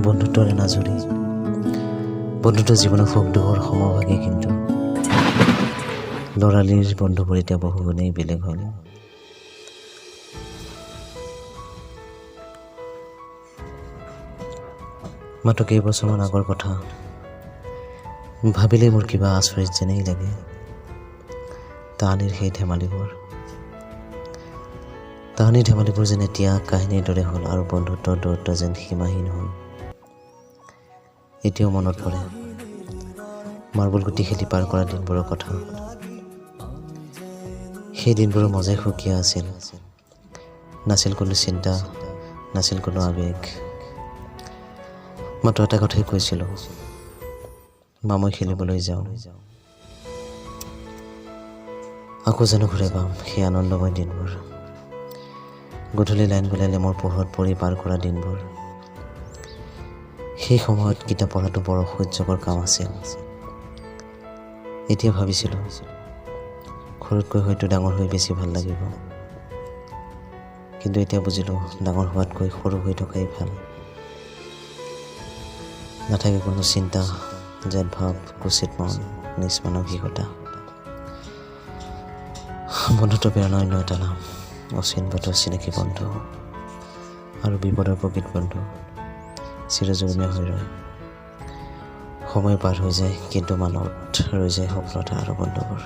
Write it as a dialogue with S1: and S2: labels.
S1: বন্ধুত্বৰে নাজৰি বন্ধুত্ব জীৱনৰ সুখ দুখৰ সমভাগী, কিন্তু ল'ৰালিৰ বন্ধুবোৰ এতিয়া বহুগুণেই বেলেগ হ'ল। মাত্ৰ কেইবছৰমান আগৰ কথা ভাবিলেই মোৰ কিবা আচৰিত যেনেই লাগে। তাহানিৰ সেই ধেমালিবোৰ যেন এতিয়া কাহিনীৰ দৰে হ'ল, আৰু বন্ধুত্বৰ দূৰত্ব যেন সীমাহীন হ'ল। এতিয়াও মনত পৰে মাৰ্বল গুটি খেলি পাৰ কৰা দিনবোৰৰ কথা। সেই দিনবোৰৰ মজাই সুকীয়া আছিল। নাছিল কোনো চিন্তা, নাছিল কোনো আৱেগ। মাত্ৰ এটা কথাই কৈছিলোঁ, মা মই খেলিবলৈ যাওঁ। আকৌ জানো ঘূৰাই পাম সেই আনন্দময় দিনবোৰ, গধূলি লাইন গ'লে লেমৰ পোহৰত পৰি পাৰ কৰা দিনবোৰ। সেই সময়ত কিতাপ পঢ়াটো বৰ অসহ্যকৰ কাম আছিল। এতিয়া ভাবিছিলোঁ সৰুতকৈ হয়তো ডাঙৰ হৈ বেছি ভাল লাগিব, কিন্তু এতিয়া বুজিলোঁ ডাঙৰ হোৱাতকৈ সৰু হৈ থকাই ভাল। নাথাকে কোনো চিন্তা, জেদ ভাৱ, কুচিত মন, নিজ মানসিকতা। বন্ধুত্ব প্ৰেৰণাৰ অন্য এটা নাম, অচিনাক্ত চিনাকি বন্ধু, আৰু বিপদৰ প্ৰকৃত বন্ধু চিৰযুগমীয়া হৈ ৰয়। সময় পাৰ হৈ যায়, কিন্তু মনত ৰৈ যায় সফলতা আৰু বন্ধুবোৰ।